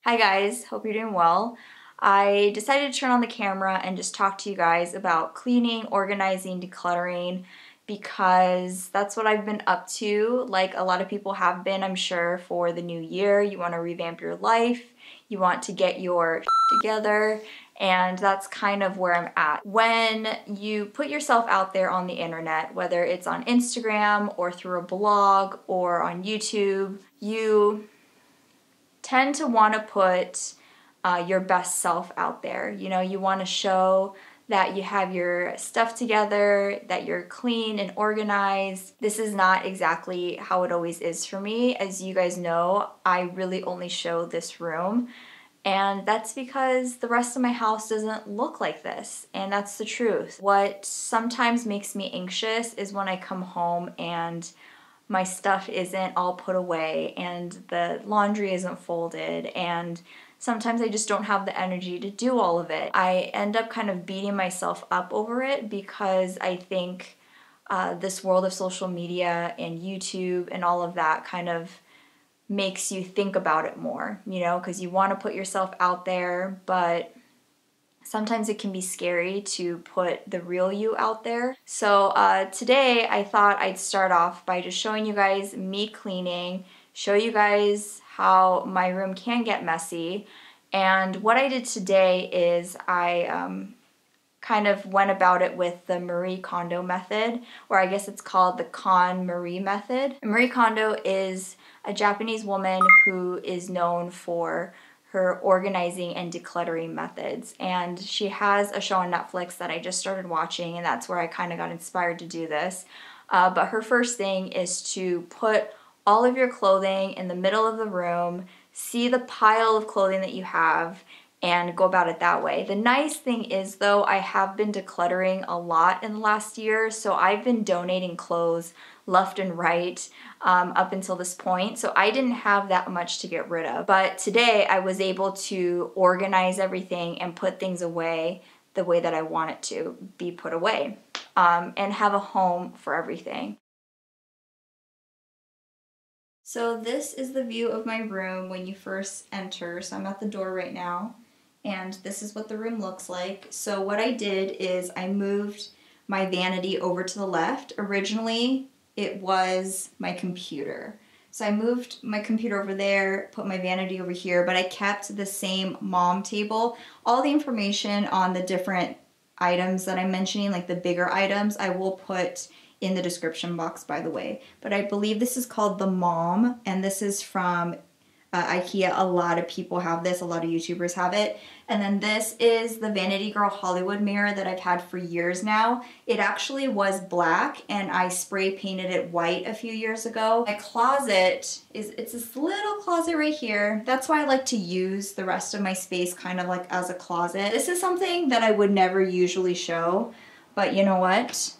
Hi guys, hope you're doing well. I decided to turn on the camera and just talk to you guys about cleaning, organizing, decluttering, because that's what I've been up to, like a lot of people have been, I'm sure, for the new year. You want to revamp your life, you want to get your together, and that's kind of where I'm at. When you put yourself out there on the internet, whether it's on Instagram or through a blog or on YouTube, you tend to want to put your best self out there. You know, you want to show that you have your stuff together, that you're clean and organized. This is not exactly how it always is for me. As you guys know, I really only show this room, and that's because the rest of my house doesn't look like this, and that's the truth. What sometimes makes me anxious is when I come home and my stuff isn't all put away and the laundry isn't folded, and sometimes I just don't have the energy to do all of it. I end up kind of beating myself up over it because I think this world of social media and YouTube and all of that kind of makes you think about it more, you know, because you want to put yourself out there, but sometimes it can be scary to put the real you out there. So today I thought I'd start off by just showing you guys me cleaning, show you guys how my room can get messy. And what I did today is I kind of went about it with the Marie Kondo method, or I guess it's called the KonMari method. Marie Kondo is a Japanese woman who is known for her organizing and decluttering methods, and she has a show on Netflix that I just started watching, and that's where I kind of got inspired to do this. But her first thing is to put all of your clothing in the middle of the room, see the pile of clothing that you have, and go about it that way. The nice thing is, though, I have been decluttering a lot in the last year, so I've been donating clothes left and right up until this point, so I didn't have that much to get rid of. But today I was able to organize everything and put things away the way that I want it to be put away, and have a home for everything. So this is the view of my room when you first enter. So I'm at the door right now, and this is what the room looks like. So what I did is I moved my vanity over to the left. Originally, it was my computer. So I moved my computer over there, put my vanity over here, but I kept the same Malm table. All the information on the different items that I'm mentioning, like the bigger items, I will put in the description box, by the way. But I believe this is called the Malm, and this is from IKEA. A lot of people have this, a lot of YouTubers have it. And then this is the Vanity Girl Hollywood mirror that I've had for years now. It actually was black and I spray painted it white a few years ago. My closet it's this little closet right here. That's why I like to use the rest of my space kind of like as a closet. This is something that I would never usually show, but you know what?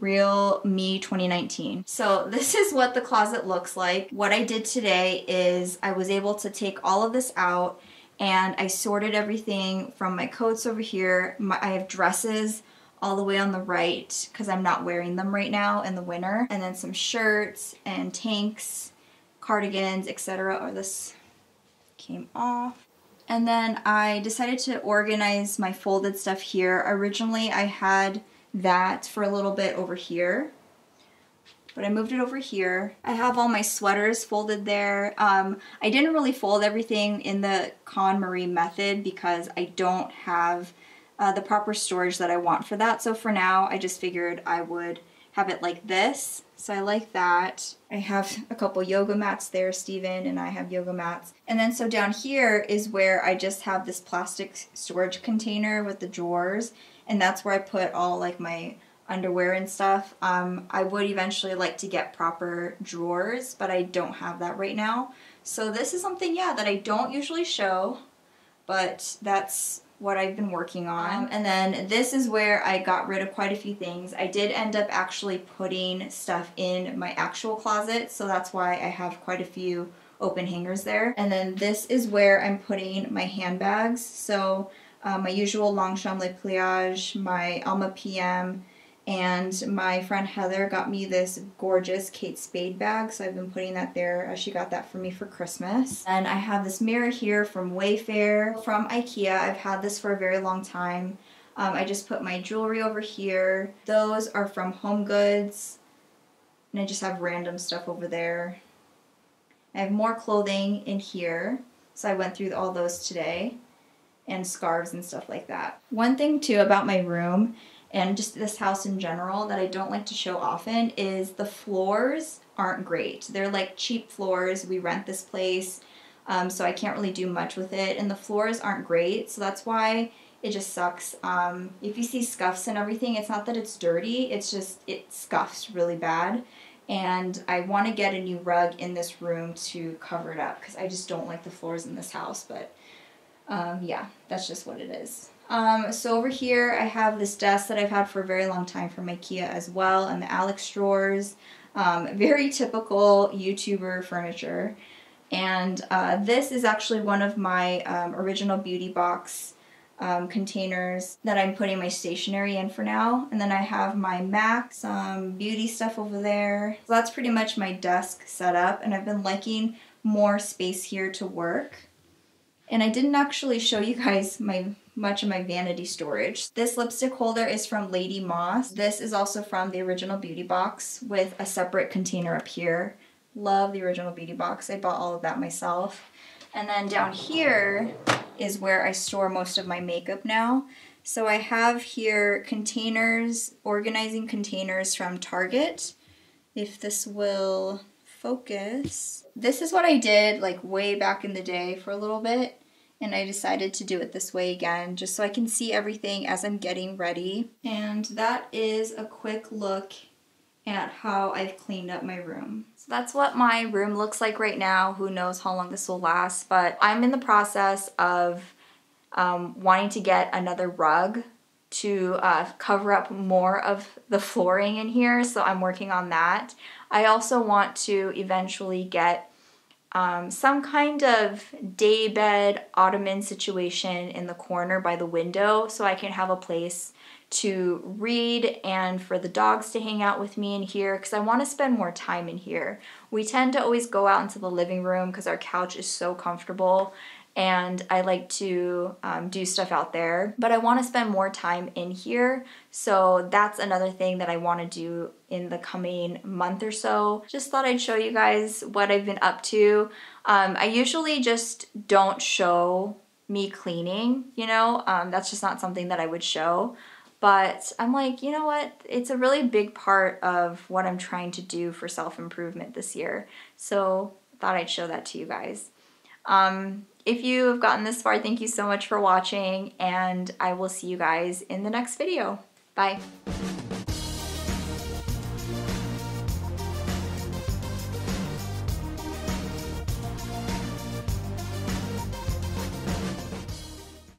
Real me 2019. So this is what the closet looks like. What I did today is I was able to take all of this out and I sorted everything from my coats over here. I have dresses all the way on the right because I'm not wearing them right now in the winter. And then some shirts and tanks, cardigans, etc. Or this came off. And then I decided to organize my folded stuff here. Originally I had that for a little bit over here, but I moved it over here. I have all my sweaters folded there. I didn't really fold everything in the KonMari method because I don't have the proper storage that I want for that. So for now, I just figured I would have it like this. So I like that. I have a couple yoga mats there. Steven and I have yoga mats. And then so down here is where I just have this plastic storage container with the drawers, and that's where I put all like my underwear and stuff. I would eventually like to get proper drawers, but I don't have that right now. So this is something, yeah, that I don't usually show, but that's what I've been working on. And then this is where I got rid of quite a few things. I did end up actually putting stuff in my actual closet, so that's why I have quite a few open hangers there. And then this is where I'm putting my handbags. So my usual Longchamp Le Pliage, my Alma PM, And my friend Heather got me this gorgeous Kate Spade bag, so I've been putting that there. She got that for me for Christmas. And I have this mirror here from Wayfair, from IKEA. I've had this for a very long time. I just put my jewelry over here. Those are from Home Goods. And I just have random stuff over there. I have more clothing in here, so I went through all those today. And scarves and stuff like that. One thing too about my room and just this house in general that I don't like to show often is the floors aren't great. They're like cheap floors. We rent this place, so I can't really do much with it. And the floors aren't great, so that's why it just sucks. If you see scuffs and everything, it's not that it's dirty, it's just it scuffs really bad. And I want to get a new rug in this room to cover it up because I just don't like the floors in this house, but yeah, that's just what it is. So over here I have this desk that I've had for a very long time from IKEA as well, and the Kallax drawers. Very typical YouTuber furniture. And this is actually one of my original beauty box containers that I'm putting my stationery in for now. And then I have my Mac, some beauty stuff over there. So that's pretty much my desk setup, and I've been liking more space here to work. And I didn't actually show you guys much of my vanity storage. This lipstick holder is from Lady Moss. This is also from the original beauty box with a separate container up here. Love the original beauty box. I bought all of that myself. And then down here is where I store most of my makeup now. So I have here containers, organizing containers from Target. If this will focus. This is what I did like way back in the day for a little bit, and I decided to do it this way again just so I can see everything as I'm getting ready. And that is a quick look at how I've cleaned up my room. So that's what my room looks like right now. Who knows how long this will last, but I'm in the process of wanting to get another rug to cover up more of the flooring in here, so I'm working on that. I also want to eventually get some kind of daybed ottoman situation in the corner by the window so I can have a place to read and for the dogs to hang out with me in here, because I want to spend more time in here. We tend to always go out into the living room because our couch is so comfortable, and I like to do stuff out there, but I want to spend more time in here, so that's another thing that I want to do in the coming month or so. Just thought I'd show you guys what I've been up to. I usually just don't show me cleaning, you know, that's just not something that I would show, but I'm like, you know what, it's a really big part of what I'm trying to do for self-improvement this year, so thought I'd show that to you guys. If you have gotten this far, thank you so much for watching, and I will see you guys in the next video. Bye.